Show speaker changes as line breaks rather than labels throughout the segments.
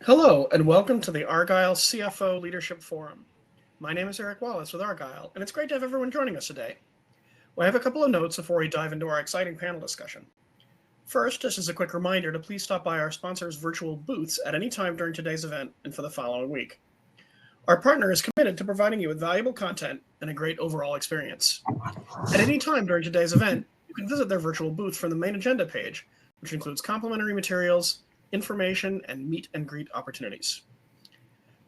Hello, and welcome to the Argyle CFO Leadership Forum. My name is Eric Wallace with Argyle, and it's great to have everyone joining us today. We have a couple of notes before we dive into our exciting panel discussion. First, just as a quick reminder to please stop by our sponsors' virtual booths at any time during today's event and for the following week. Our partner is committed to providing you with valuable content and a great overall experience. At any time during today's event, you can visit their virtual booth from the main agenda page, which includes complimentary materials, information, and meet and greet opportunities.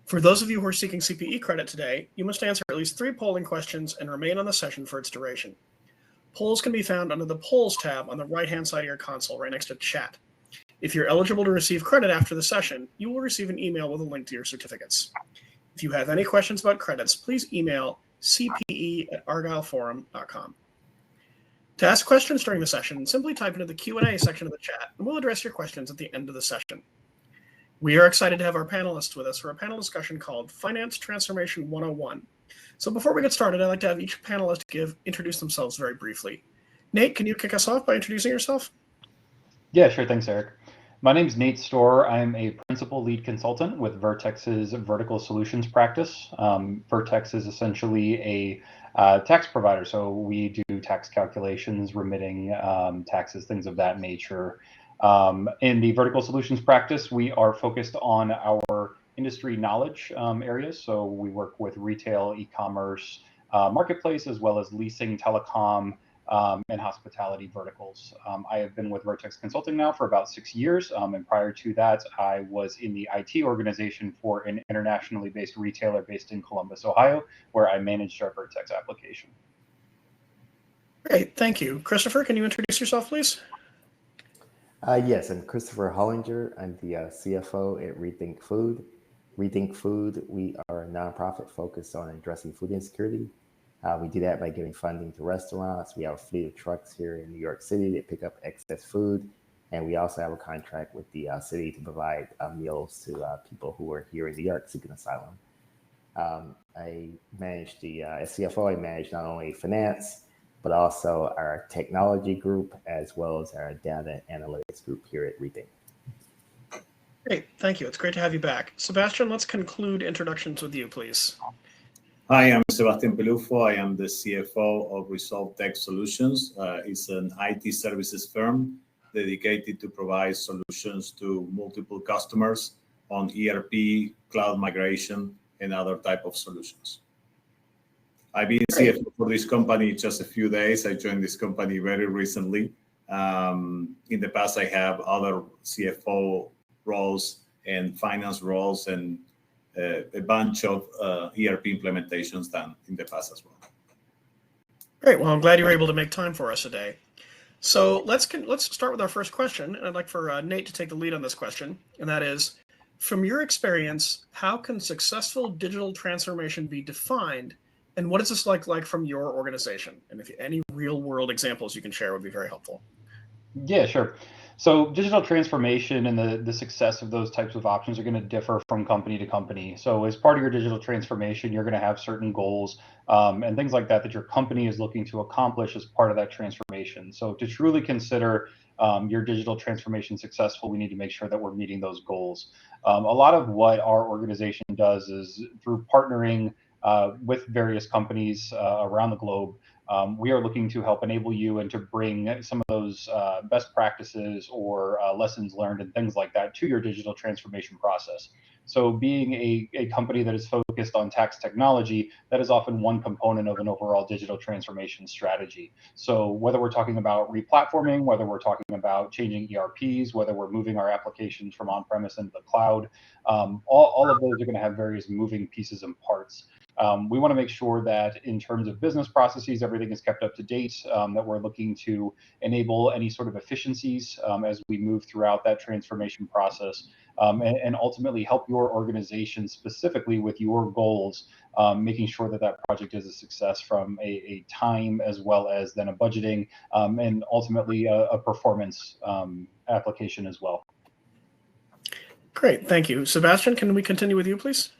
For those of you who are seeking CPE credit today, you must answer at least 3 polling questions and remain on the session for its duration. Polls can be found under the Polls tab on the right-hand side of your console, right next to Chat. If you're eligible to receive credit after the session, you will receive an email with a link to your certificates. If you have any questions about credits, please email cpe@argyleforum.com. To ask questions during the session, simply type into the Q&A section of the chat, and we'll address your questions at the end of the session. We are excited to have our panelists with us for a panel discussion called Finance Transformation 101. So before we get started, I'd like to have each panelist introduce themselves very briefly. Nate, can you kick us off by introducing yourself?
Yeah, sure. Thanks, Eric. My name is Nate Stohrer. I'm a principal lead consultant with Vertex's vertical solutions practice. Vertex is essentially a tax provider. So we do tax calculations, remitting taxes, things of that nature. In the vertical solutions practice, we are focused on our industry knowledge areas. So we work with retail, e-commerce, marketplace, as well as leasing, telecom, and hospitality verticals. I have been with Vertex Consulting now for about 6 years. And prior to that, I was in the IT organization for an internationally based retailer based in Columbus, Ohio, where I managed our Vertex application.
Great, thank you. Christopher, can you introduce yourself, please?
Yes, I'm Christopher Hollinger. I'm the CFO at Rethink Food. Rethink Food, we are a nonprofit focused on addressing food insecurity. We do that by giving funding to restaurants. We have a fleet of trucks here in New York City that pick up excess food. And we also have a contract with the city to provide meals to people who are here in New York seeking asylum. I manage as CFO, I manage not only finance, but also our technology group, as well as our data analytics group here at Rethink.
Great, thank you. It's great to have you back. Sebastian, let's conclude introductions with you, please.
Hi, I'm Sebastian Peluffo. I am the CFO of Resolve Tech Solutions. It's an IT services firm dedicated to provide solutions to multiple customers on ERP, cloud migration, and other type of solutions. I've been CFO for this company just a few days. I joined this company very recently. In the past, I have other CFO roles and finance roles and a bunch of ERP implementations done in the past as well.
Great. Well, I'm glad you were able to make time for us today. So let's start with our first question, and I'd like for Nate to take the lead on this question, and that is, from your experience, how can successful digital transformation be defined, and what is this like from your organization? And if any real-world examples you can share would be very helpful.
Yeah, sure. So digital transformation and the success of those types of options are going to differ from company to company. So as part of your digital transformation, you're going to have certain goals and things like that your company is looking to accomplish as part of that transformation. So to truly consider your digital transformation successful, we need to make sure that we're meeting those goals. A lot of what our organization does is through partnering with various companies around the globe. We are looking to help enable you and to bring some of those best practices or lessons learned and things like that to your digital transformation process. So being a company that is focused on tax technology, that is often one component of an overall digital transformation strategy. So whether we're talking about replatforming, whether we're talking about changing ERPs, whether we're moving our applications from on-premise into the cloud, all of those are going to have various moving pieces and parts. We want to make sure that in terms of business processes, everything is kept up to date, that we're looking to enable any sort of efficiencies as we move throughout that transformation process, and ultimately help your organization specifically with your goals, making sure that that project is a success from a time as well as then a budgeting and ultimately a performance application as well.
Great, thank you. Sebastian, can we continue with you, please?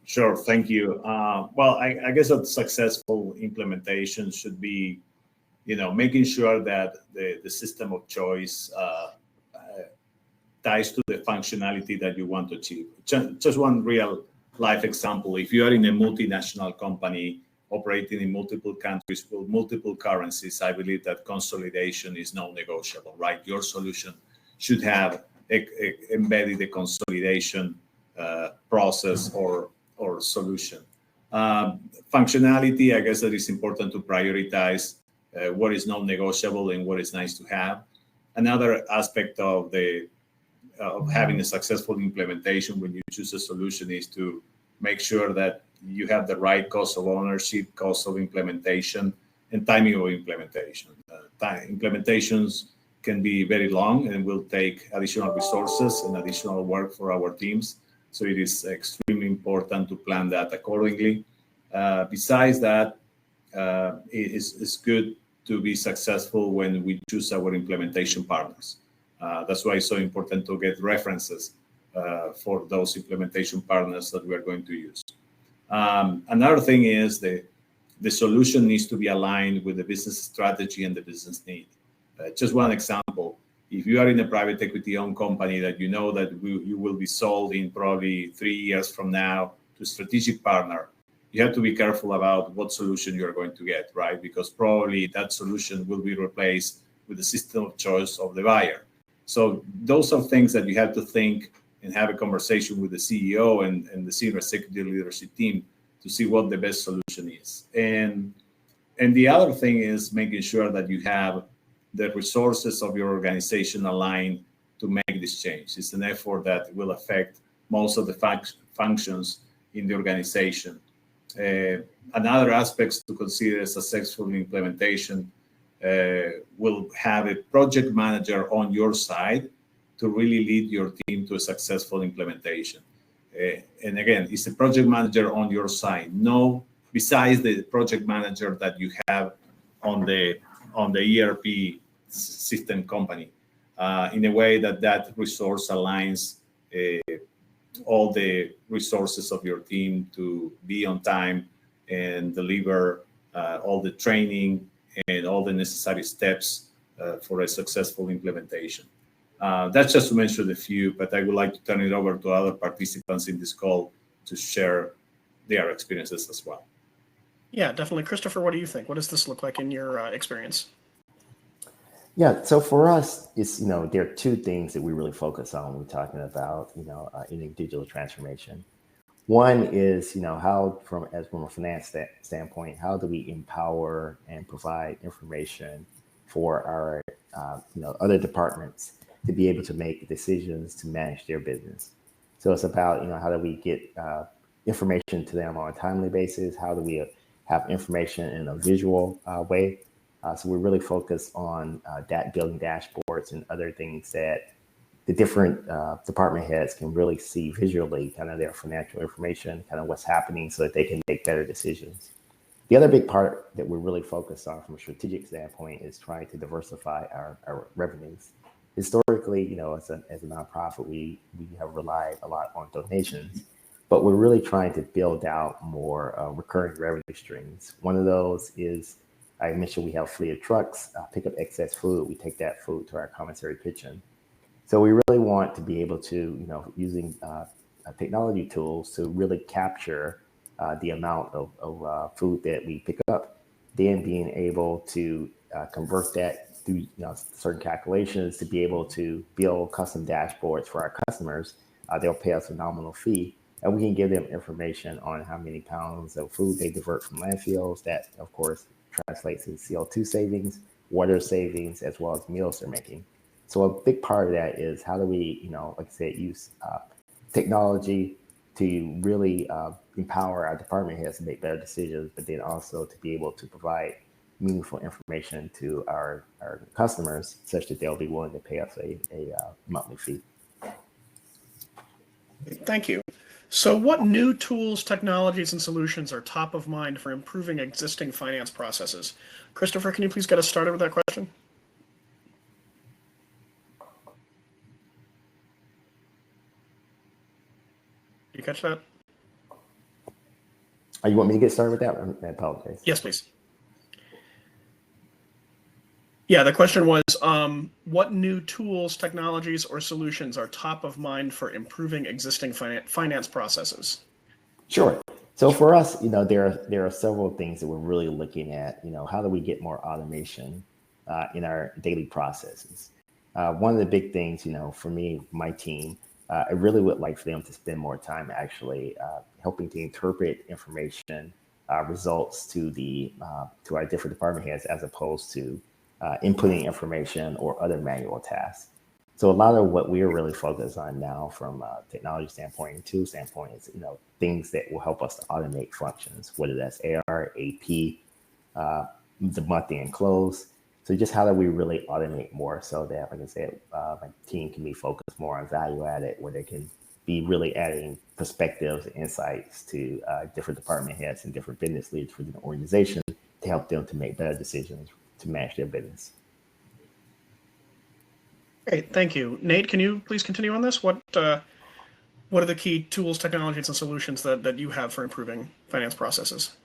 Sure, thank you. Well, I guess a successful implementation should be, making sure that the system of choice ties to the functionality that you want to achieve. Just one real life example. If you are in a multinational company operating in multiple countries with multiple currencies, I believe that consolidation is non-negotiable, right? Your solution should have embedded a consolidation process or solution. Functionality, I guess that it's important to prioritize what is non-negotiable and what is nice to have. Another aspect of having a successful implementation when you choose a solution is to make sure that you have the right cost of ownership, cost of implementation, and timing of implementation. Implementations can be very long and will take additional resources and additional work for our teams. So it is extremely important to plan that accordingly. Besides that, it's good to be successful when we choose our implementation partners. That's why it's so important to get references for those implementation partners that we are going to use. Another thing is the solution needs to be aligned with the business strategy and the business need. Just one example, if you are in a private equity-owned company that you know that you will be sold in probably 3 years from now to a strategic partner, you have to be careful about what solution you're going to get, right? Because probably that solution will be replaced with the system of choice of the buyer. So those are things that you have to think and have a conversation with the CEO and the senior executive leadership team to see what the best solution is. And the other thing is making sure that you have the resources of your organization aligned to make this change. It's an effort that will affect most of the functions in the organization. Another aspect to consider a successful implementation will have a project manager on your side to really lead your team to a successful implementation. And again, it's a project manager on your side. No, besides the project manager that you have on the ERP system company, in a way that resource aligns all the resources of your team to be on time and deliver all the training and all the necessary steps for a successful implementation. That's just to mention a few, but I would like to turn it over to other participants in this call to share their experiences as well.
Yeah, definitely. Christopher, what do you think? What does this look like in your experience?
Yeah, so for us, it's, there are two things that we really focus on when we're talking about, in digital transformation. One is, how from a finance standpoint, how do we empower and provide information for our, other departments to be able to make decisions to manage their business. So it's about, how do we get information to them on a timely basis? How do we have information in a visual way? So we're really focused on building dashboards and other things that the different department heads can really see visually kind of their financial information, kind of what's happening so that they can make better decisions. The other big part that we're really focused on from a strategic standpoint is trying to diversify our revenues. Historically, as a nonprofit, we have relied a lot on donations, but we're really trying to build out more recurring revenue streams. One of those is, I mentioned we have a fleet of trucks, pick up excess food. We take that food to our commissary kitchen. So we really want to be able to, using technology tools to really capture the amount of food that we pick up, then being able to convert that through certain calculations to be able to build custom dashboards for our customers. They'll pay us a nominal fee, and we can give them information on how many pounds of food they divert from landfills. That, of course, translates to CO2 savings, water savings, as well as meals they're making. So a big part of that is how do we, like I said, use technology to really empower our department heads to make better decisions, but then also to be able to provide meaningful information to our customers such that they'll be willing to pay us a monthly fee.
Thank you. So what new tools, technologies, and solutions are top of mind for improving existing finance processes? Christopher, can you please get us started with that question? Did you catch that?
You want me to get started with that? I apologize.
Yes, please. Yeah, the question was, what new tools, technologies, or solutions are top of mind for improving existing finance processes?
Sure. So for us, there are several things that we're really looking at. How do we get more automation in our daily processes? One of the big things, for me, my team, I really would like for them to spend more time actually helping to interpret information results to our different department heads, as opposed to inputting information or other manual tasks. So a lot of what we're really focused on now from a technology standpoint and tool standpoint is, things that will help us to automate functions, whether that's AR, AP, the month-end close. So just how do we really automate more so that, like I said, my team can be focused more on value added, where they can be really adding perspectives and insights to different department heads and different business leaders within the organization to help them to make better decisions to manage their business.
Great, thank you. Nate, can you please continue on this? What are the key tools, technologies, and solutions that you have for improving finance processes?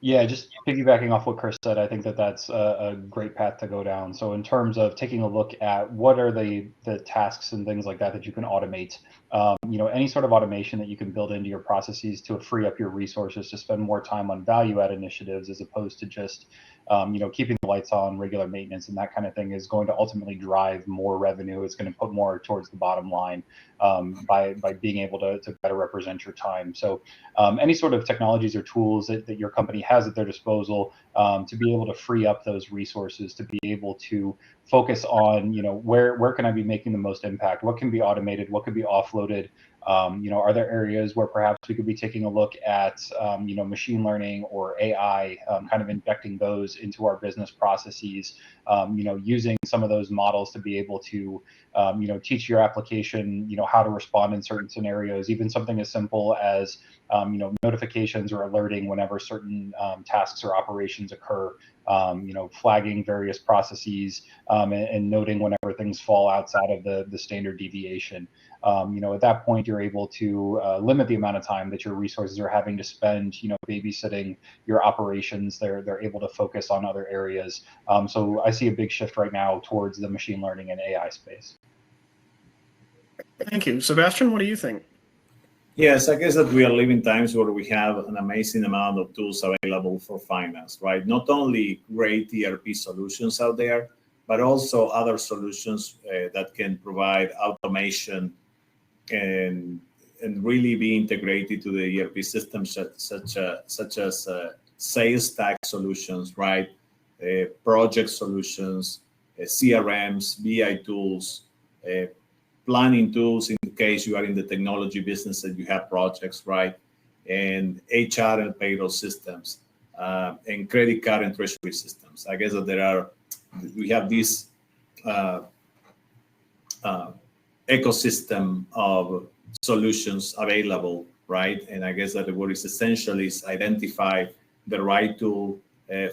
Yeah, just piggybacking off what Chris said, I think that's a great path to go down. So in terms of taking a look at what are the tasks and things like that you can automate, any sort of automation that you can build into your processes to free up your resources to spend more time on value add initiatives, as opposed to just keeping the lights on, regular maintenance, and that kind of thing, is going to ultimately drive more revenue. It's going to put more towards the bottom line by being able to better represent your time. So any sort of technologies or tools that your company has at their disposal to be able to free up those resources, to be able to focus on, where can I be making the most impact? What can be automated? What can be offloaded? Are there areas where perhaps we could be taking a look at, machine learning or AI, kind of injecting those into our business processes, using some of those models to be able to, teach your application, how to respond in certain scenarios, even something as simple as, notifications or alerting whenever certain tasks or operations occur, flagging various processes, and noting whenever things fall outside of the standard deviation. At that point, you're able to limit the amount of time that your resources are having to spend, babysitting your operations. They're able to focus on other areas. So I see a big shift right now towards the machine learning and AI space.
Thank you. Sebastian, what do you think?
Yes, I guess that we are living times where we have an amazing amount of tools available for finance, right? Not only great ERP solutions out there, but also other solutions that can provide automation and really be integrated to the ERP systems, such as sales tax solutions, right? Project solutions, CRMs, BI tools, planning tools in case you are in the technology business and you have projects, right? And HR and payroll systems, and credit card and treasury systems. I guess that we have this ecosystem of solutions available, right? And I guess that what is essential is identify the right tool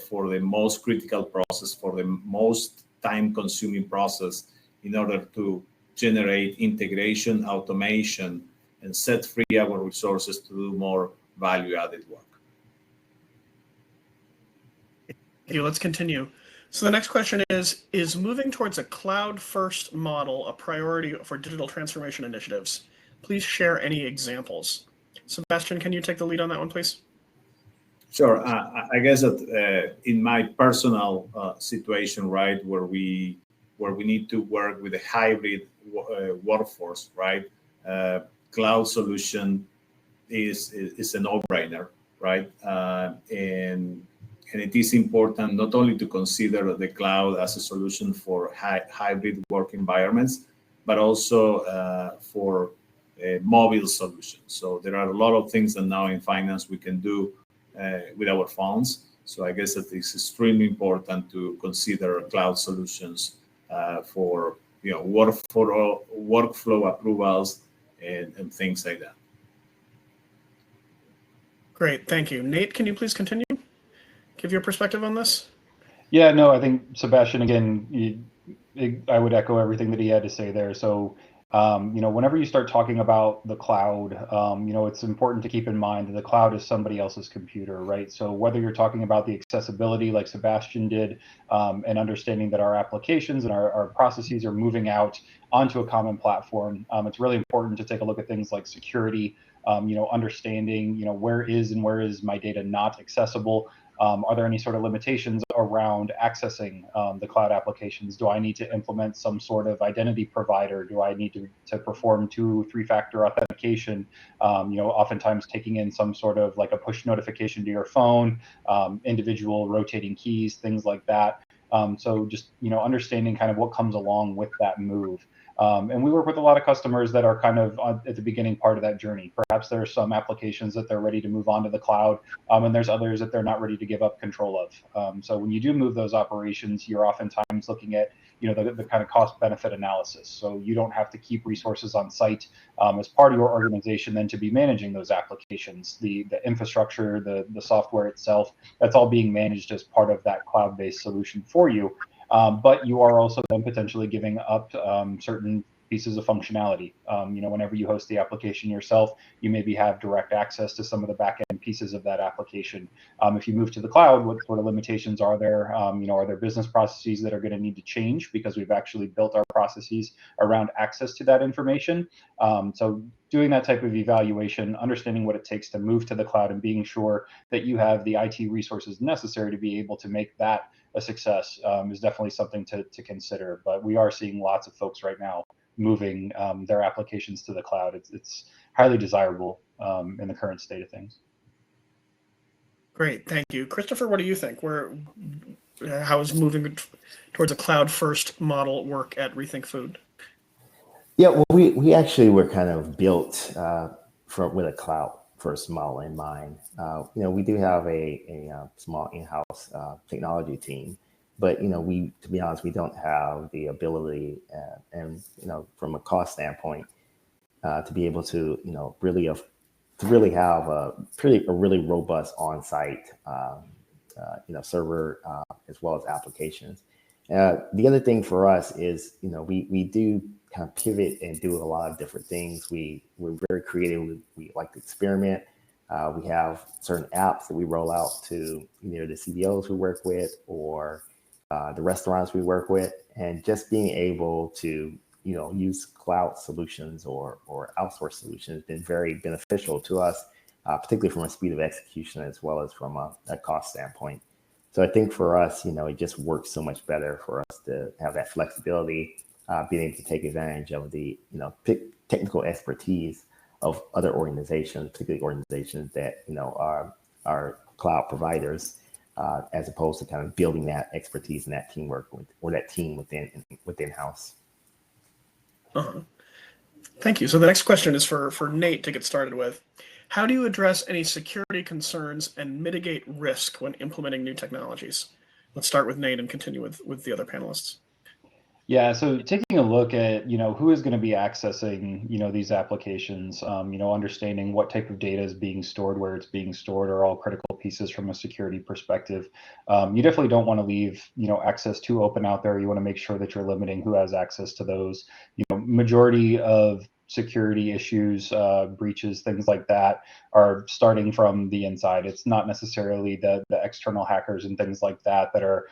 for the most critical process, for the most time-consuming process, in order to generate integration, automation, and set free our resources to do more value-added work.
Let's continue. So the next question is moving towards a cloud-first model a priority for digital transformation initiatives? Please share any examples. Sebastian, can you take the lead on that one, please?
Sure. I guess that in my personal situation, right, where we need to work with a hybrid workforce, right, cloud solution is a no-brainer, right, and it is important not only to consider the cloud as a solution for hybrid work environments, but also for mobile solutions. So there are a lot of things that now in finance we can do with our phones. So I guess that it's extremely important to consider cloud solutions for workflow approvals and things like that.
Great, thank you. Nate, can you please continue? Give your perspective on this?
Yeah, no, I think Sebastian, again, I would echo everything that he had to say there. So Whenever you start talking about the cloud, it's important to keep in mind that the cloud is somebody else's computer, right? So whether you're talking about the accessibility like Sebastian did, and understanding that our applications and our processes are moving out onto a common platform, it's really important to take a look at things like security, understanding, where is my data not accessible? Are there any sort of limitations around accessing the cloud applications? Do I need to implement some sort of identity provider? Do I need to perform 2-3-factor authentication? Oftentimes taking in some sort of like a push notification to your phone, individual rotating keys, things like that. So just, understanding kind of what comes along with that move. And we work with a lot of customers that are kind of at the beginning part of that journey. Perhaps there are some applications that they're ready to move on to the cloud, and there's others that they're not ready to give up control of. So when you do move those operations, you're oftentimes looking at the kind of cost benefit analysis. So you don't have to keep resources on site as part of your organization then to be managing those applications, the infrastructure, the software itself. That's all being managed as part of that cloud-based solution for you. But you are also then potentially giving up certain pieces of functionality. Whenever you host the application yourself, you maybe have direct access to some of the back-end pieces of that application. If you move to the cloud, what sort of limitations are there? Are there business processes that are going to need to change because we've actually built our processes around access to that information? So doing that type of evaluation, understanding what it takes to move to the cloud and being sure that you have the IT resources necessary to be able to make that a success is definitely something to consider. But we are seeing lots of folks right now moving their applications to the cloud. It's highly desirable in the current state of things.
Great, thank you. Christopher, what do you think? How is moving towards a cloud-first model work at Rethink Food?
Yeah, well, we actually were kind of built with a cloud-first model in mind. We do have a small in-house technology team, but to be honest, we don't have the ability and from a cost standpoint to be able to really have a really robust on-site server as well as applications. The other thing for us is we do kind of pivot and do a lot of different things. We're very creative. We like to experiment. We have certain apps that we roll out to either the CDOs we work with or the restaurants we work with, and just being able to use cloud solutions or outsource solutions has been very beneficial to us, particularly from a speed of execution as well as from a cost standpoint. So I think for us, it just works so much better for us to have that flexibility, being able to take advantage of the technical expertise of other organizations, particularly organizations that are cloud providers, as opposed to kind of building that expertise and that teamwork or that team within house.
Uh-huh. Thank you. So the next question is for Nate to get started with. How do you address any security concerns and mitigate risk when implementing new technologies? Let's start with Nate and continue with the other panelists.
Yeah, so taking a look at, who is going to be accessing, these applications, understanding what type of data is being stored, where it's being stored are all critical pieces from a security perspective. You definitely don't want to leave, access too open out there. You want to make sure that you're limiting who has access to those. Majority of security issues, breaches, things like that are starting from the inside. It's not necessarily the external hackers and things like that are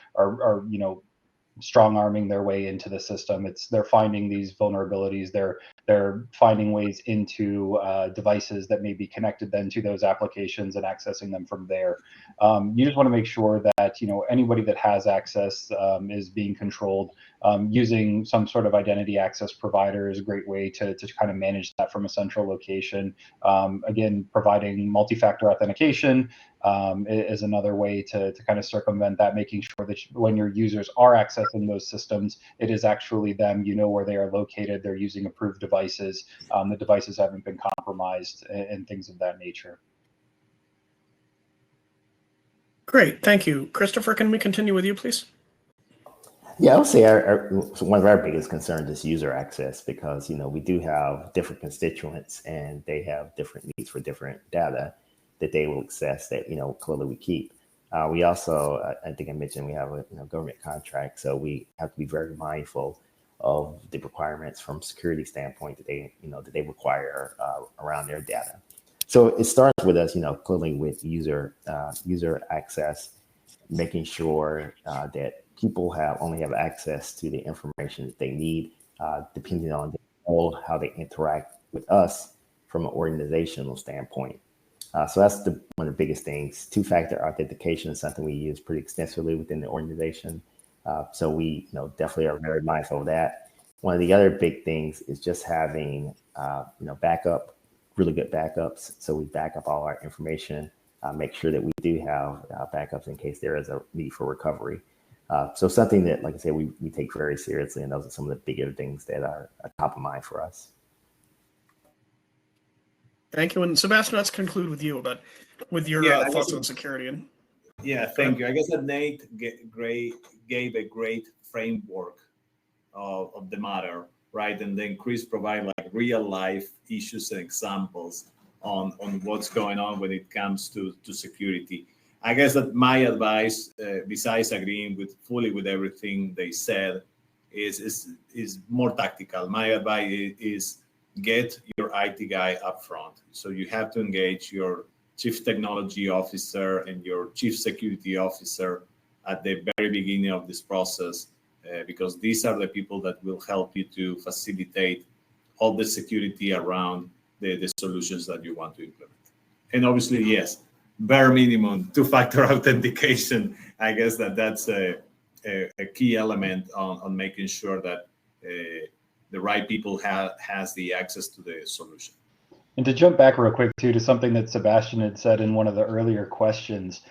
strong arming their way into the system. They're finding these vulnerabilities. They're finding ways into devices that may be connected then to those applications and accessing them from there. You just want to make sure that anybody that has access is being controlled. Using some sort of identity access provider is a great way to kind of manage that from a central location. Again, providing multi-factor authentication is another way to kind of circumvent that, making sure that when your users are accessing those systems, it is actually them, where they are located, they're using approved devices, the devices haven't been compromised, and things of that nature.
Great, thank you. Christopher, can we continue with you, please?
Yeah, I would say one of our biggest concerns is user access, because we do have different constituents and they have different needs for different data that they will access that clearly we keep. We also, I think I mentioned, we have a government contract, so we have to be very mindful of the requirements from security standpoint that they require around their data. So it starts with us, clearly with user access, making sure that people only have access to the information that they need, depending on how they interact with us from an organizational standpoint. So that's one of the biggest things. Two-factor authentication is something we use pretty extensively within the organization. So we definitely are very mindful of that. One of the other big things is just having really good backups. So we back up all our information, make sure that we do have backups in case there is a need for recovery. So something that, like I said, we take very seriously, and those are some of the bigger things that are top of mind for us.
Thank you. And Sebastian, let's conclude with you with your thoughts on security.
Yeah, thank you. I guess that Nate gave a great framework of the matter, right? And then Chris provided like real life issues and examples on what's going on when it comes to security. I guess that my advice, besides agreeing fully with everything they said, is more tactical. My advice is get your IT guy up front. So you have to engage your chief technology officer and your chief security officer at the very beginning of this process, because these are the people that will help you to facilitate all the security around the solutions that you want to implement. And obviously, yes, bare minimum two-factor authentication. I guess that's a key element on making sure that the right people has the access to the solution.
And to jump back real quick too to something that Sebastian had said in one of the earlier questions,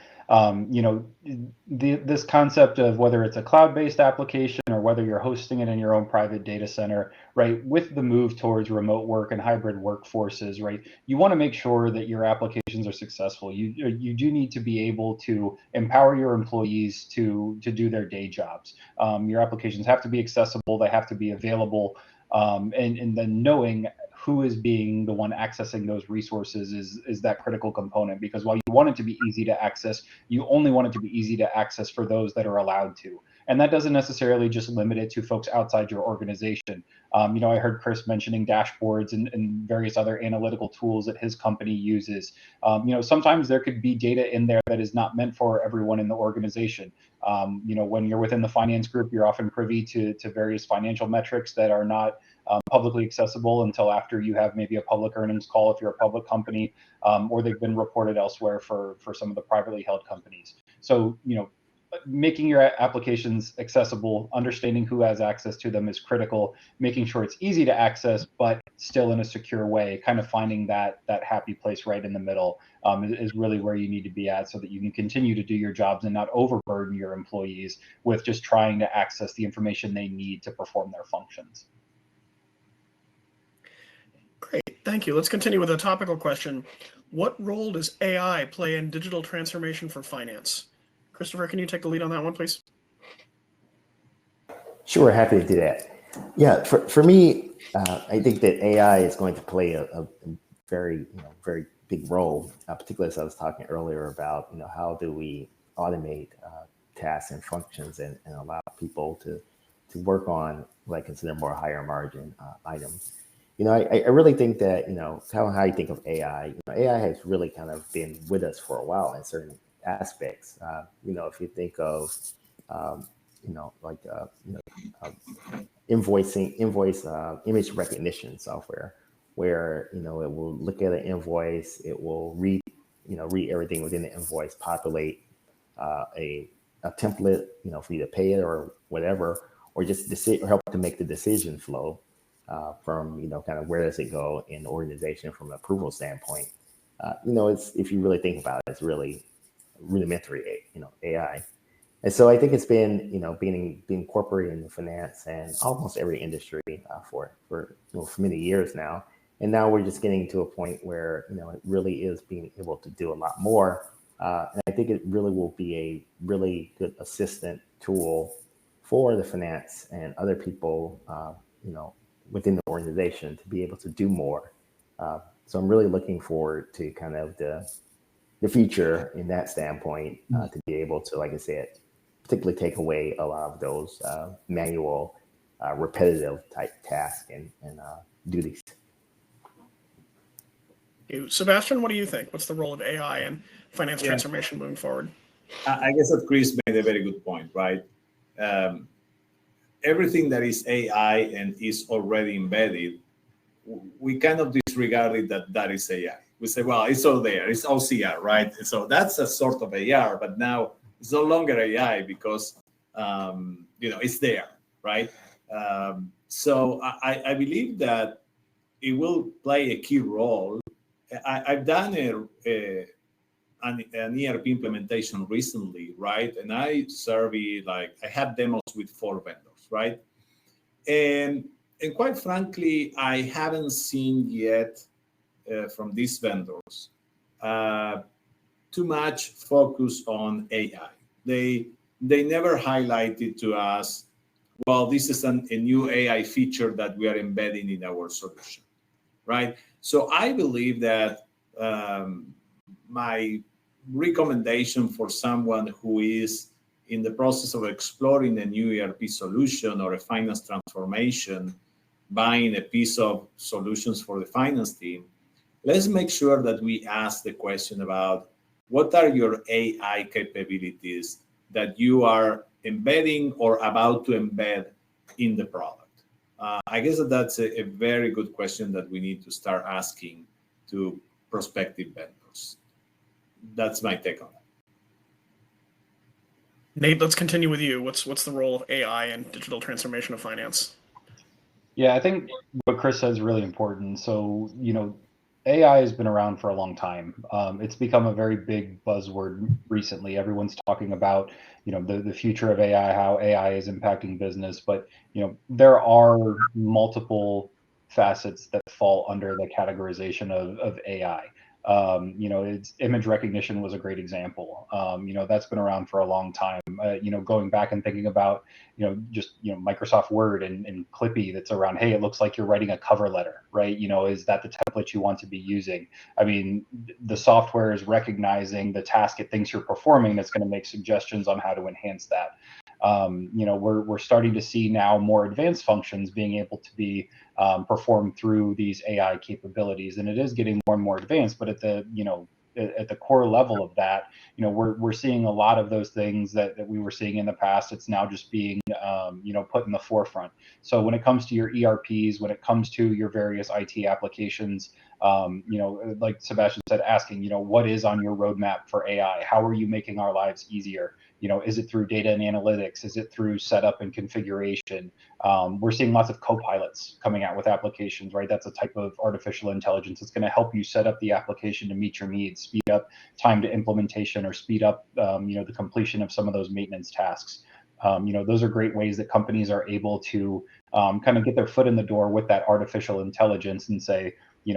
this concept of whether it's a cloud-based application or whether you're hosting it in your own private data center, right? With the move towards remote work and hybrid workforces, right? You want to make sure that your applications are successful. You do need to be able to empower your employees to do their day jobs. Your applications have to be accessible. They have to be available. And then knowing who is being the one accessing those resources is that critical component, because while you want it to be easy to access, you only want it to be easy to access for those that are allowed to. And that doesn't necessarily just limit it to folks outside your organization. I heard Chris mentioning dashboards and various other analytical tools that his company uses. Sometimes there could be data in there that is not meant for everyone in the organization. When you're within the finance group, you're often privy to various financial metrics that are not publicly accessible until after you have maybe a public earnings call if you're a public company, or they've been reported elsewhere for some of the privately held companies. So, making your applications accessible, understanding who has access to them is critical, making sure it's easy to access, but still in a secure way, kind of finding that happy place right in the middle is really where you need to be at so that you can continue to do your jobs and not overburden your employees with just trying to access the information they need to perform their functions.
Great, thank you. Let's continue with a topical question. What role does AI play in digital transformation for finance? Christopher, can you take the lead on that one, please?
Sure, happy to do that. Yeah, for me, I think that AI is going to play a very, very big role, particularly as I was talking earlier about, how do we automate tasks and functions and allow people to work on what I consider more higher margin items. I really think that, how you think of AI, AI has really kind of been with us for a while in certain aspects. If you think of, invoice image recognition software, where, it will look at an invoice, it will read everything within the invoice, populate a template, for you to pay it or whatever, or just help to make the decision flow. From kind of where does it go in the organization from an approval standpoint. It's, if you really think about it, it's really rudimentary, AI. And so I think it's been, being incorporated into finance and almost every industry for many years now. And now we're just getting to a point where, it really is being able to do a lot more. And I think it really will be a really good assistant tool for the finance and other people, within the organization to be able to do more. So I'm really looking forward to kind of the future in that standpoint, to be able to, like I said, particularly take away a lot of those manual repetitive type tasks and duties.
Sebastian, what do you think? What's the role of AI in finance transformation moving forward?
I guess that Chris made a very good point, right? Everything that is AI and is already embedded, we kind of disregard it that is AI. We say, well, it's all there, it's OCR, right? And so that's a sort of AR, but now it's no longer AI because it's there, right? So I believe that it will play a key role. I've done an ERP implementation recently, right? And I have demos with 4 vendors, right? And quite frankly, I haven't seen yet from these vendors too much focus on AI. They never highlighted to us, well, this is a new AI feature that we are embedding in our solution, right? So I believe that my recommendation for someone who is in the process of exploring a new ERP solution or a finance transformation, buying a piece of solutions for the finance team, let's make sure that we ask the question about what are your AI capabilities that you are embedding or about to embed in the product. I guess that's a very good question that we need to start asking to prospective vendors. That's my take on it.
Nate, let's continue with you. What's the role of AI in digital transformation of finance?
Yeah, I think what Chris said is really important. So, AI has been around for a long time. It's become a very big buzzword recently. Everyone's talking about, the future of AI, how AI is impacting business. But, there are multiple facets that fall under the categorization of AI. It's image recognition was a great example. That's been around for a long time. Going back and thinking about, Microsoft Word and Clippy that's around, hey, it looks like you're writing a cover letter, right? Is that the template you want to be using? I mean, the software is recognizing the task it thinks you're performing that's going to make suggestions on how to enhance that. We're starting to see now more advanced functions being able to be performed through these AI capabilities, and it is getting more and more advanced. But at the core level of that, we're seeing a lot of those things that we were seeing in the past. It's now just being put in the forefront. So when it comes to your ERPs, when it comes to your various IT applications, like Sebastian said, asking, what is on your roadmap for AI? How are you making our lives easier? Is it through data and analytics? Is it through setup and configuration? We're seeing lots of co-pilots coming out with applications, right? That's a type of artificial intelligence that's going to help you set up the application to meet your needs, speed up time to implementation, or speed up, the completion of some of those maintenance tasks. Those are great ways that companies are able to kind of get their foot in the door with that artificial intelligence and say, we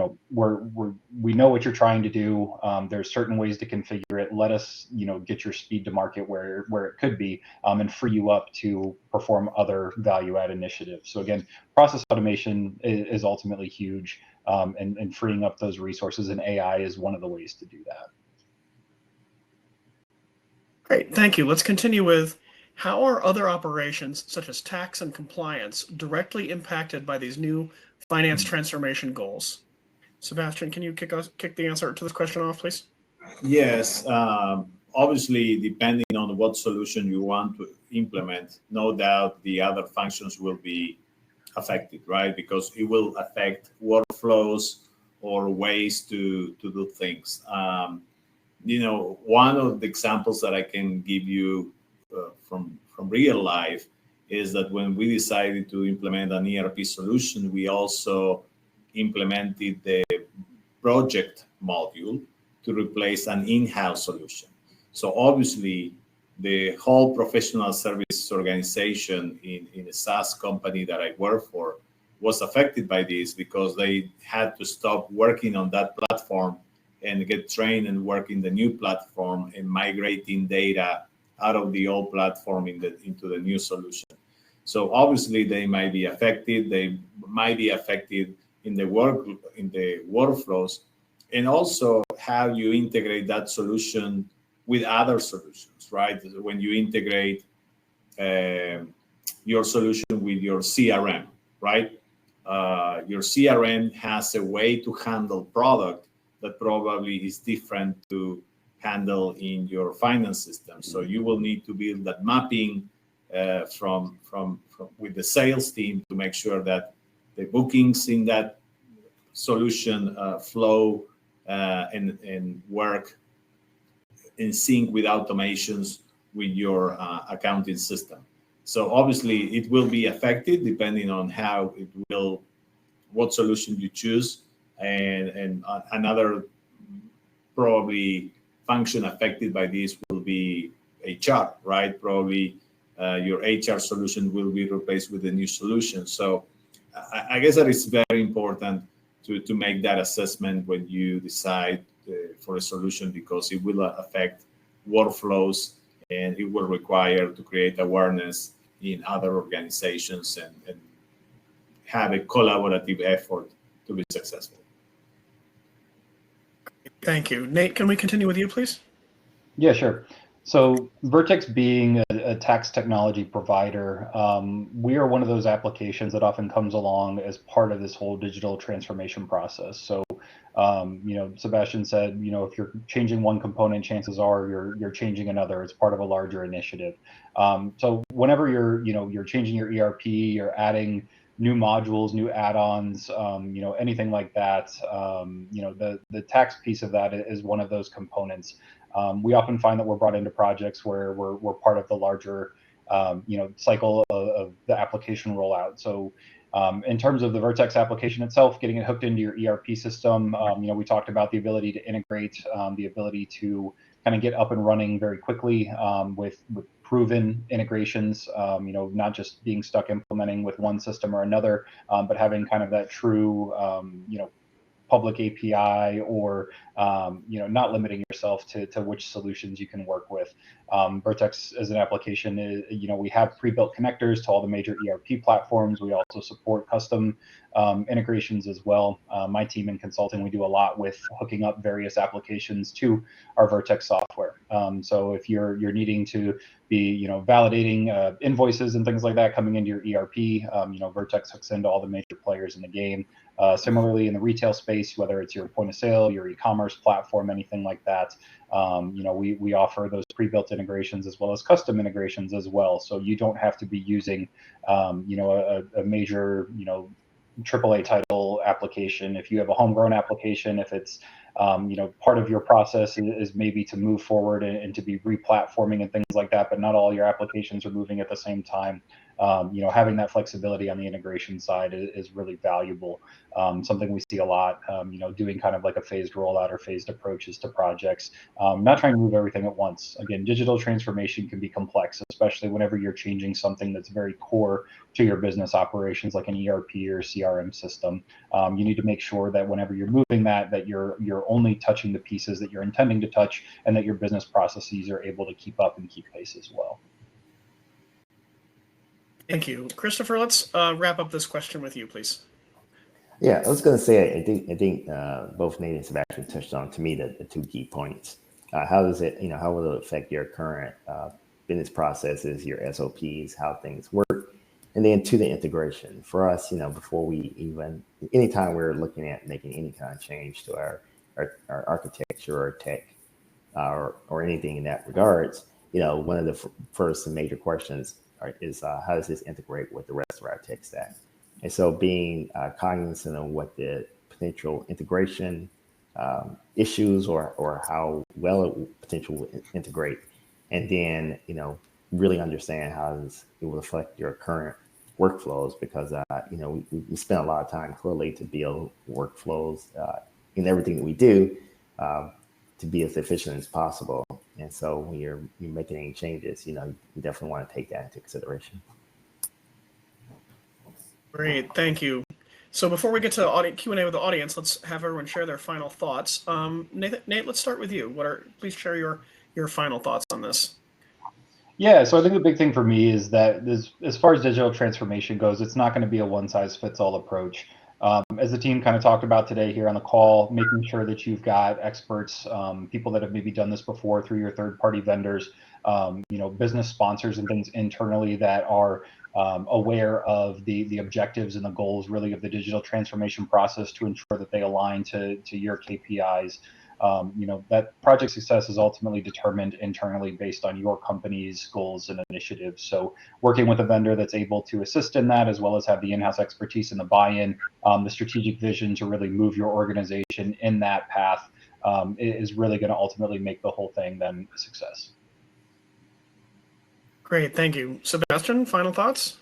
know what you're trying to do. There's certain ways to configure it. Let us, get your speed to market where it could be, and free you up to perform other value add initiatives. So again, process automation is ultimately huge, and freeing up those resources, and AI is one of the ways to do that.
Great, thank you. Let's continue with, how are other operations such as tax and compliance directly impacted by these new finance transformation goals? Sebastian, can you kick the answer to this question off, please?
Yes. Obviously, depending on what solution you want to implement, no doubt the other functions will be affected, right? Because it will affect workflows or ways to do things. One of the examples that I can give you from real life is that when we decided to implement an ERP solution, we also implemented the project module to replace an in-house solution. So obviously, the whole professional service organization in a SaaS company that I work for was affected by this, because they had to stop working on that platform and get trained and work in the new platform and migrating data out of the old platform into the new solution. So obviously, they might be affected. They might be affected in the workflows, and also how you integrate that solution with other solutions, right? When you integrate your solution with your CRM, right? Your CRM has a way to handle product that probably is different to handle in your finance system. So you will need to build that mapping from with the sales team to make sure that the bookings in that solution flow and work in sync with automations with your accounting system. So obviously it will be affected depending on how it will, what solution you choose, and another probably function affected by this will be HR, right? Probably your HR solution will be replaced with a new solution. So I guess that it's very important to make that assessment when you decide for a solution, because it will affect workflows and it will require to create awareness in other organizations and have a collaborative effort to be successful.
Thank you. Nate, can we continue with you, please?
Yeah, sure. So Vertex being a tax technology provider, we are one of those applications that often comes along as part of this whole digital transformation process. So, Sebastian said, if you're changing one component, chances are you're changing another. It's part of a larger initiative. So whenever you're changing your ERP, you're adding new modules, new add-ons, anything like that. The tax piece of that is one of those components. We often find that we're brought into projects where we're part of the larger, cycle of the application rollout. So in terms of the Vertex application itself, getting it hooked into your ERP system, we talked about the ability to integrate, the ability to kind of get up and running very quickly with proven integrations, not just being stuck implementing with one system or another, but having kind of that true, public API, or not limiting yourself to which solutions you can work with. Vertex as an application, we have pre-built connectors to all the major ERP platforms. We also support custom integrations as well. My team in consulting, we do a lot with hooking up various applications to our Vertex software. So if you're needing to be validating invoices and things like that coming into your ERP, Vertex hooks into all the major players in the game. Similarly, in the retail space, whether it's your point of sale, your e-commerce platform, anything like that, we offer those pre-built integrations as well as custom integrations as well. So you don't have to be using, a major, AAA title application. If you have a homegrown application, if it's part of your process is maybe to move forward and to be re-platforming and things like that, but not all your applications are moving at the same time. Having that flexibility on the integration side is really valuable. Something we see a lot, doing kind of like a phased rollout or phased approaches to projects, not trying to move everything at once. Again, digital transformation can be complex, especially whenever you're changing something that's very core to your business operations, like an ERP or CRM system. You need to make sure that whenever you're moving that you're only touching the pieces that you're intending to touch, and that your business processes are able to keep up and keep pace as well.
Thank you. Christopher, let's wrap up this question with you, please.
Yeah, I was going to say, I think both Nate and Sebastian touched on, to me, the two key points. How does it, how will it affect your current business processes, your SOPs, how things work, and then to the integration. For us, before we even, anytime we're looking at making any kind of change to our architecture or tech or anything in that regards, one of the first and major questions is how does this integrate with the rest of our tech stack? And so being cognizant of what the potential integration issues or how well it will potentially integrate, and then, really understand how it will affect your current workflows, because, we spend a lot of time clearly to build workflows in everything that we do to be as efficient as possible. And so when you're making any changes, you definitely want to take that into consideration.
Great, thank you. So before we get to Q&A with the audience, let's have everyone share their final thoughts. Nate, let's start with you. Please share your final thoughts on this.
Yeah, so I think the big thing for me is that as far as digital transformation goes, it's not going to be a one-size-fits-all approach. As the team kind of talked about today here on the call, making sure that you've got experts, people that have maybe done this before through your third-party vendors, business sponsors and things internally that are aware of the objectives and the goals really of the digital transformation process to ensure that they align to your KPIs. That project success is ultimately determined internally based on your company's goals and initiatives. So working with a vendor that's able to assist in that, as well as have the in-house expertise and the buy-in, the strategic vision to really move your organization in that path is really going to ultimately make the whole thing then a success.
Great, thank you. Sebastian, final thoughts?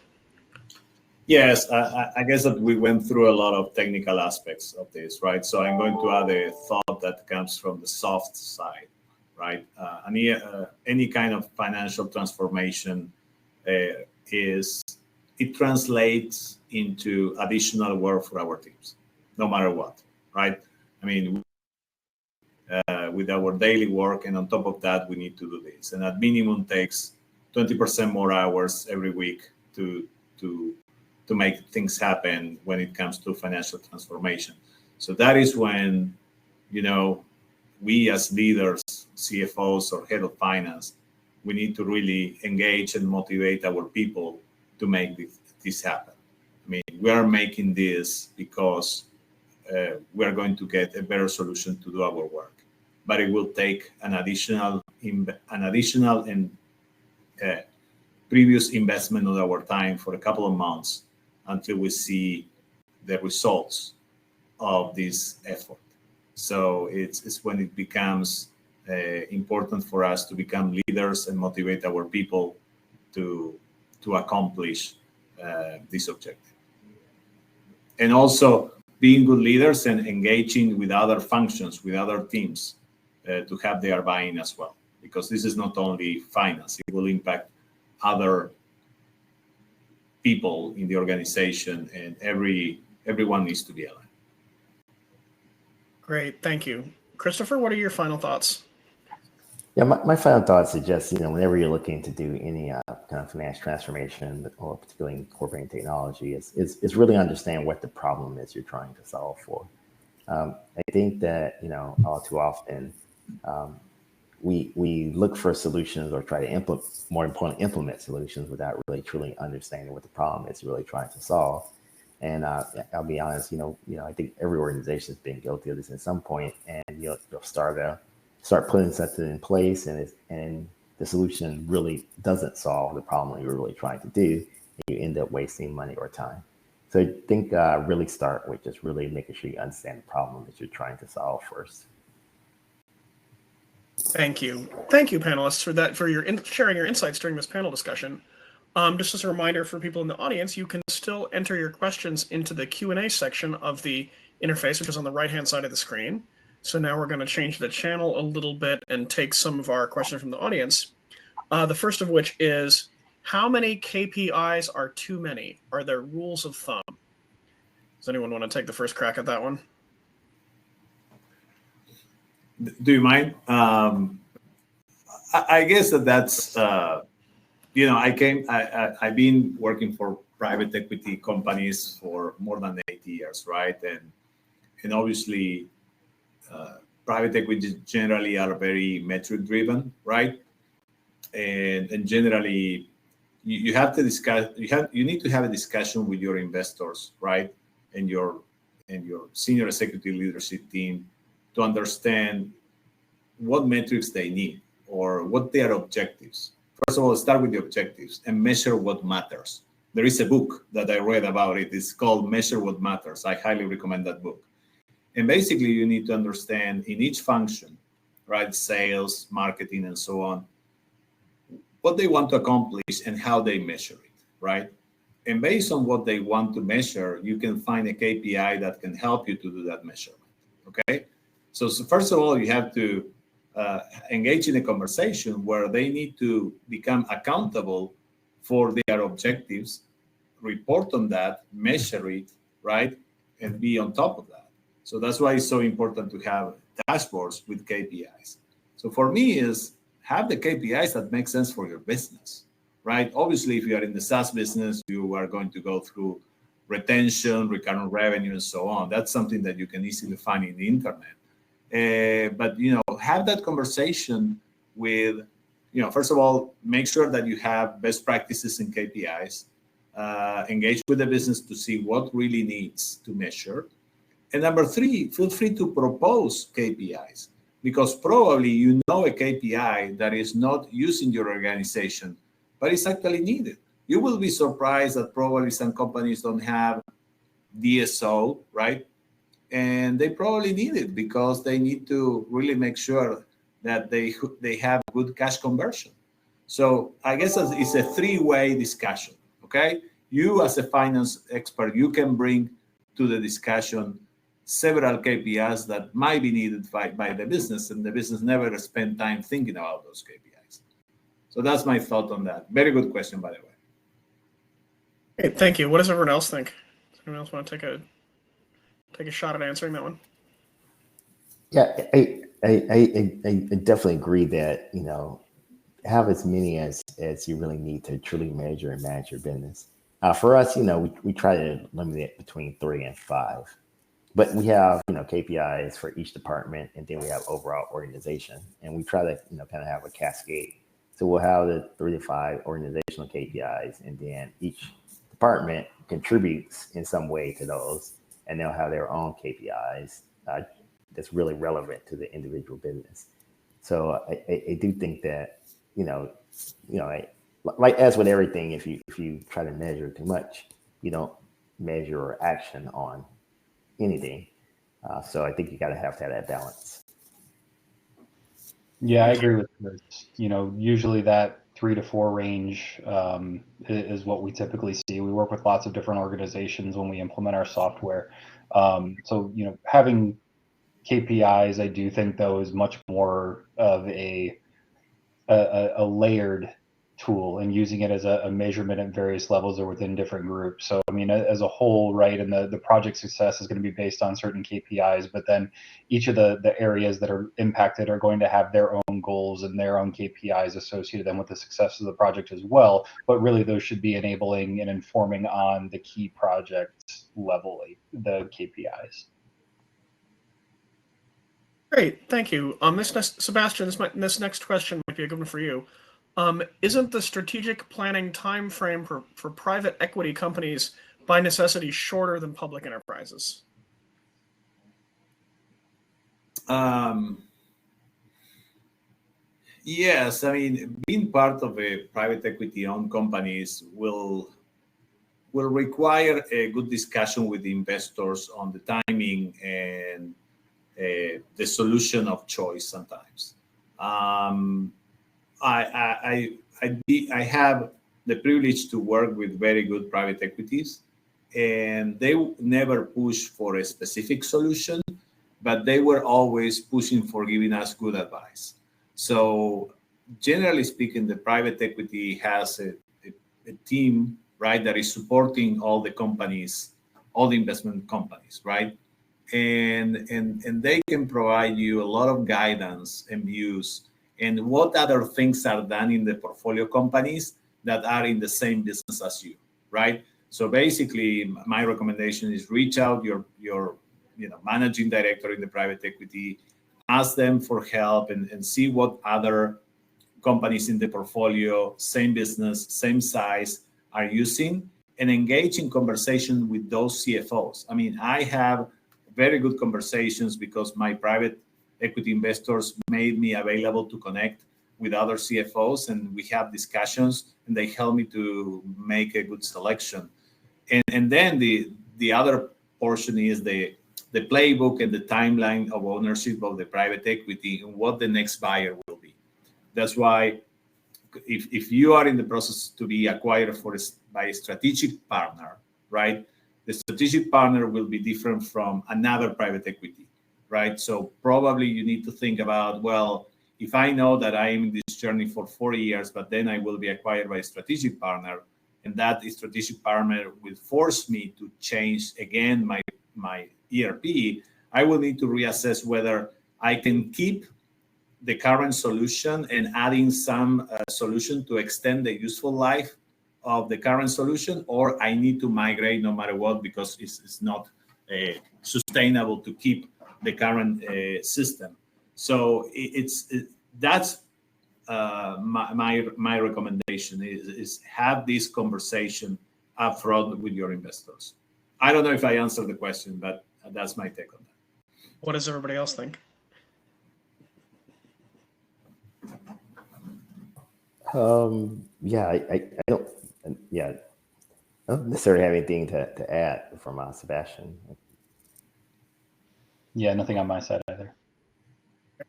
Yes, I guess that we went through a lot of technical aspects of this, right? So I'm going to add a thought that comes from the soft side, right? Any kind of financial transformation it translates into additional work for our teams, no matter what, right? I mean, with our daily work, and on top of that, we need to do this, and at minimum takes 20% more hours every week to make things happen when it comes to financial transformation. So that is when, we as leaders, CFOs or head of finance, we need to really engage and motivate our people to make this happen. I mean, we are making this because we are going to get a better solution to do our work, but it will take an additional and previous investment of our time for a couple of months until we see the results of this effort. So it's when it becomes important for us to become leaders and motivate our people to accomplish this objective. And also being good leaders and engaging with other functions, with other teams to have their buy-in as well. Because this is not only finance, it will impact other people in the organization, and everyone needs to be aligned.
Great, thank you. Christopher, what are your final thoughts?
Yeah, my final thoughts is just, whenever you're looking to do any kind of finance transformation, or particularly incorporating technology, is really understand what the problem is you're trying to solve for. I think that, all too often, we look for solutions or try to implement solutions without really truly understanding what the problem is really trying to solve. And I'll be honest, I think every organization has been guilty of this at some point, and you'll start putting something in place, and the solution really doesn't solve the problem you're really trying to do, and you end up wasting money or time. So I think really start with just really making sure you understand the problem that you're trying to solve first.
Thank you, panelists, for sharing your insights during this panel discussion. Just as a reminder for people in the audience, you can still enter your questions into the Q&A section of the interface, which is on the right-hand side of the screen. So now we're going to change the channel a little bit and take some of our questions from the audience. The first of which is, how many KPIs are too many? Are there rules of thumb? Does anyone want to take the first crack at that one?
Do you mind? I guess that's, I've been working for private equity companies for more than 8 years, right? And obviously, private equities generally are very metric driven, right? And generally, you have to discuss. You need to have a discussion with your investors, right? And your senior executive leadership team to understand what metrics they need or what their objectives. First of all, start with the objectives and measure what matters. There is a book that I read about it. It's called Measure What Matters. I highly recommend that book. And basically, you need to understand in each function, right, sales, marketing, and so on, what they want to accomplish and how they measure it, right? And based on what they want to measure, you can find a KPI that can help you to do that measurement, okay? So first of all, you have to engage in a conversation where they need to become accountable for their objectives, report on that, measure it, right? And be on top of that. So that's why it's so important to have dashboards with KPIs. So for me is have the KPIs that make sense for your business, right? Obviously, if you are in the SaaS business, you are going to go through retention, recurrent revenue, and so on. That's something that you can easily find in the internet. But, have that conversation with, first of all, make sure that you have best practices and KPIs. engage with the business to see what really needs to measure. And number three, feel free to propose KPIs, because probably you know a KPI that is not used in your organization, but it's actually needed. You will be surprised that probably some companies don't have DSO, right? And they probably need it because they need to really make sure that they have good cash conversion. So I guess it's a three-way discussion, okay? You as a finance expert, you can bring to the discussion several KPIs that might be needed by the business, and the business never spend time thinking about those KPIs. So that's my thought on that. Very good question, by the way.
Great, thank you. What does everyone else think? Does anyone else want to take a shot at answering that one?
Yeah, I definitely agree that, have as many as you really need to truly measure and manage your business. For us, we try to limit it between 3 and 5, but we have, KPIs for each department, and then we have overall organization, and we try to, kind of have a cascade. So we'll have the 3 to 5 organizational KPIs, and then each department contributes in some way to those, and they'll have their own KPIs that's really relevant to the individual business. So I do think that, like as with everything, if you try to measure too much, you don't measure action on anything. So I think you got to have that balance.
Yeah, I agree with this. Usually that 3 to 4 range is what we typically see. We work with lots of different organizations when we implement our software. So, having KPIs, I do think, though, is much more of a layered tool, and using it as a measurement at various levels or within different groups. So, I mean, as a whole, right, and the project success is going to be based on certain KPIs, but then each of the areas that are impacted are going to have their own goals and their own KPIs associated then with the success of the project as well. But really, those should be enabling and informing on the key project level, the KPIs.
Great, thank you. Sebastian, this next question might be a good one for you. Isn't the strategic planning time frame for private equity companies by necessity shorter than public enterprises?
Yes, I mean, being part of a private equity-owned companies will require a good discussion with the investors on the timing and the solution of choice sometimes. I have the privilege to work with very good private equities, and they never push for a specific solution, but they were always pushing for giving us good advice. So generally speaking, the private equity has a team, right, that is supporting all the companies, all the investment companies, right? And they can provide you a lot of guidance and views and what other things are done in the portfolio companies that are in the same business as you, right? So basically, my recommendation is reach out your managing director in the private equity, ask them for help, and see what other companies in the portfolio, same business, same size, are using, and engage in conversation with those CFOs. I mean, I have very good conversations because my private equity investors made me available to connect with other CFOs, and we have discussions, and they help me to make a good selection. And then the other portion is the playbook and the timeline of ownership of the private equity and what the next buyer will be. That's why if you are in the process to be acquired by a strategic partner, right, the strategic partner will be different from another private equity, right? So probably you need to think about, well, if I know that I am in this journey for 4 years, but then I will be acquired by a strategic partner, and that strategic partner will force me to change again my ERP, I will need to reassess whether I can keep the current solution and adding some solution to extend the useful life of the current solution, or I need to migrate no matter what because it's not sustainable to keep the current system. So that's my recommendation is have this conversation upfront with your investors. I don't know if I answered the question, but that's my take on that.
What does everybody else think?
Yeah, I don't. Yeah, I don't necessarily have anything to add from Sebastian.
Yeah, nothing on my side either.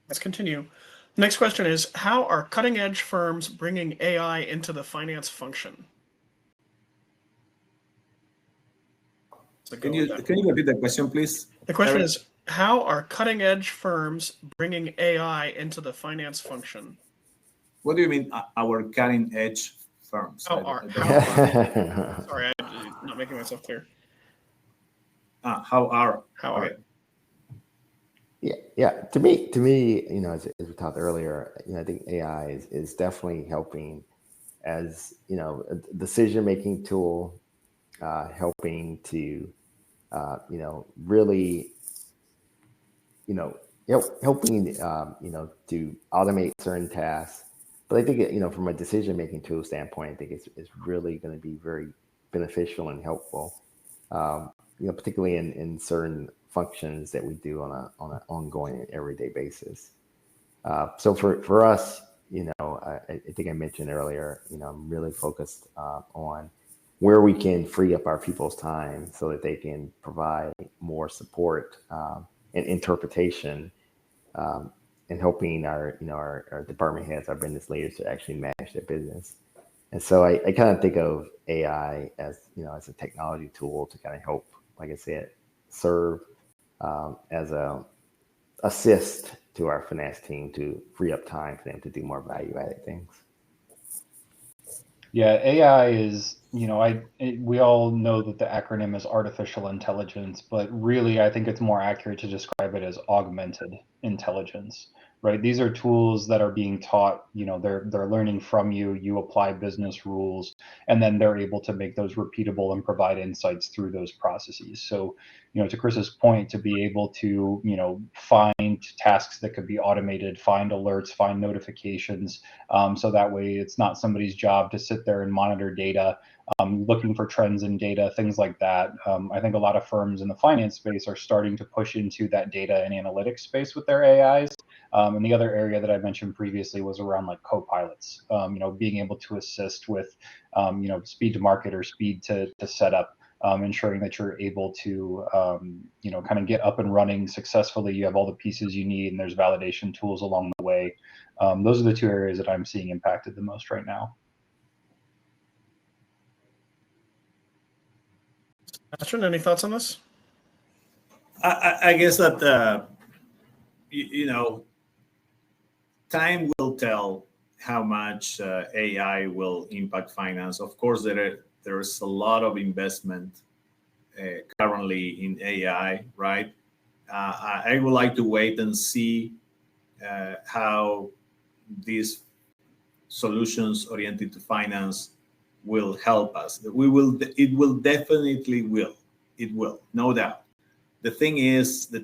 Let's continue. The next question is, how are cutting-edge firms bringing AI into the finance function?
Can you repeat the question, please?
The question
Eric?
is, how are cutting-edge firms bringing AI into the finance function?
What do you mean, our cutting-edge firms?
Sorry, I'm not making myself clear.
How are?
Okay.
Yeah. To me, as we talked earlier, I think AI is definitely helping as a decision-making tool, helping to really helping to automate certain tasks. But I think from a decision-making tool standpoint, I think it's really going to be very beneficial and helpful. Particularly in certain functions that we do on an ongoing and everyday basis. So for us, I think I mentioned earlier, I'm really focused on where we can free up our people's time so that they can provide more support and interpretation and helping our department heads, our business leaders to actually manage their business. And so I kind of think of AI as a technology tool to kind of help, like I said, serve as a assist to our finance team to free up time for them to do more value-added things.
Yeah, AI is, we all know that the acronym is artificial intelligence, but really I think it's more accurate to describe it as augmented intelligence, right? These are tools that are being taught, they're learning from you, you apply business rules, and then they're able to make those repeatable and provide insights through those processes. So, to Chris's point, to be able to, find tasks that could be automated, find alerts, find notifications, so that way it's not somebody's job to sit there and monitor data, looking for trends in data, things like that. I think a lot of firms in the finance space are starting to push into that data and analytics space with their AIs. And the other area that I mentioned previously was around like co-pilots, being able to assist with, speed to market or speed to set up, ensuring that you're able to, kind of get up and running successfully. You have all the pieces you need, and there's validation tools along the way. Those are the two areas that I'm seeing impacted the most right now.
Sebastian, any thoughts on this?
I guess that time will tell how much AI will impact finance. Of course, there's a lot of investment currently in AI, right? I would like to wait and see how these solutions oriented to finance will help us. It will definitely will. It will, no doubt. The thing is, the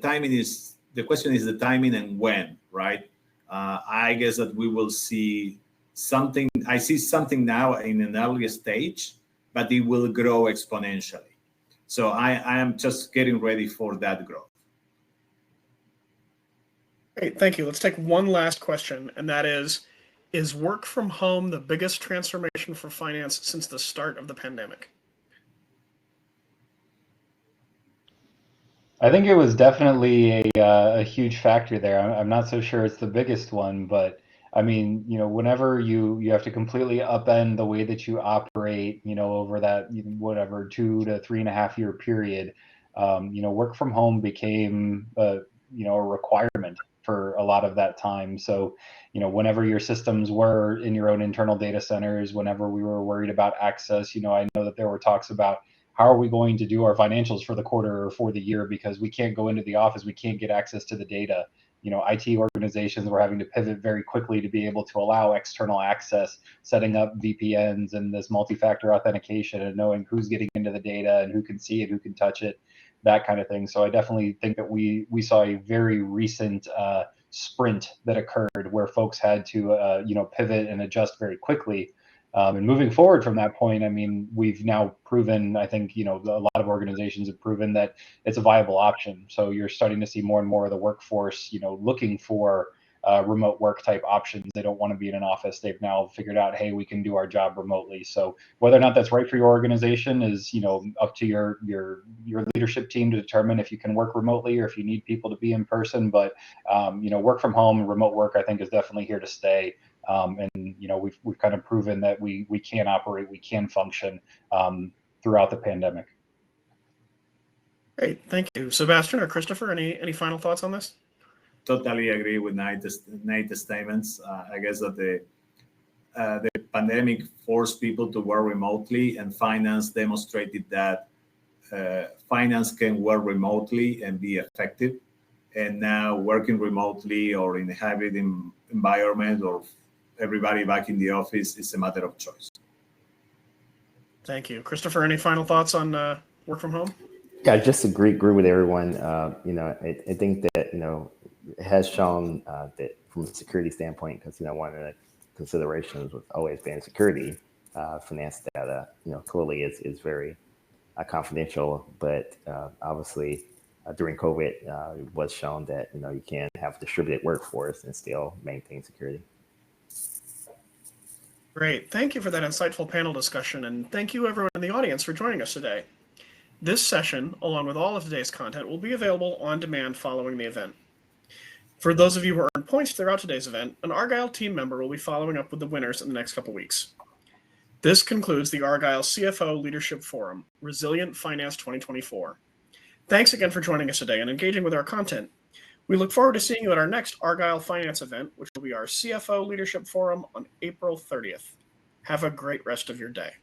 question is the timing and when, right? I guess that we will see something. I see something now in an early stage, but it will grow exponentially. So I am just getting ready for that growth.
Great, thank you. Let's take one last question, and that is work from home the biggest transformation for finance since the start of the pandemic?
I think it was definitely a huge factor there. I'm not so sure it's the biggest one, but I mean, whenever you have to completely upend the way that you operate, over that, 2 to 3.5 year period, work from home became, a requirement for a lot of that time. So, whenever your systems were in your own internal data centers, whenever we were worried about access, I know that there were talks about how are we going to do our financials for the quarter or for the year because we can't go into the office, we can't get access to the data. IT organizations were having to pivot very quickly to be able to allow external access, setting up VPNs and this multi-factor authentication and knowing who's getting into the data and who can see it, who can touch it, that kind of thing. So I definitely think that we saw a very recent sprint that occurred where folks had to, pivot and adjust very quickly. And moving forward from that point, I mean, we've now proven, I think, a lot of organizations have proven that it's a viable option. So you're starting to see more and more of the workforce, looking for remote work type options. They don't want to be in an office. They've now figured out, hey, we can do our job remotely. So whether or not that's right for your organization is, up to your leadership team to determine if you can work remotely or if you need people to be in person. But work from home, remote work, I think, is definitely here to stay. And we've kind of proven that we can operate, we can function throughout the pandemic.
Great, thank you, Sebastian or Christopher. Any final thoughts on this?
Totally agree with Nate's statements. I guess that the pandemic forced people to work remotely, and finance demonstrated that finance can work remotely and be effective. And now working remotely or in a hybrid environment or everybody back in the office is a matter of choice.
Thank
you, Christopher. Any final thoughts on work from home?
Yeah, I just agree with everyone. I think that it has shown that from a security standpoint, because one of the considerations was always been security. Finance data, clearly is very confidential, but obviously during COVID, it was shown that you can have a distributed workforce and still maintain security.
Great, thank you for that insightful panel discussion, and thank you everyone in the audience for joining us today. This session, along with all of today's content, will be available on demand following the event. For those of you who earned points throughout today's event, an Argyle team member will be following up with the winners in the next couple weeks. This concludes the Argyle CFO Leadership Forum, Resilient Finance 2024. Thanks again for joining us today and engaging with our content. We look forward to seeing you at our next Argyle Finance event, which will be our CFO Leadership Forum on April 30th. Have a great rest of your day.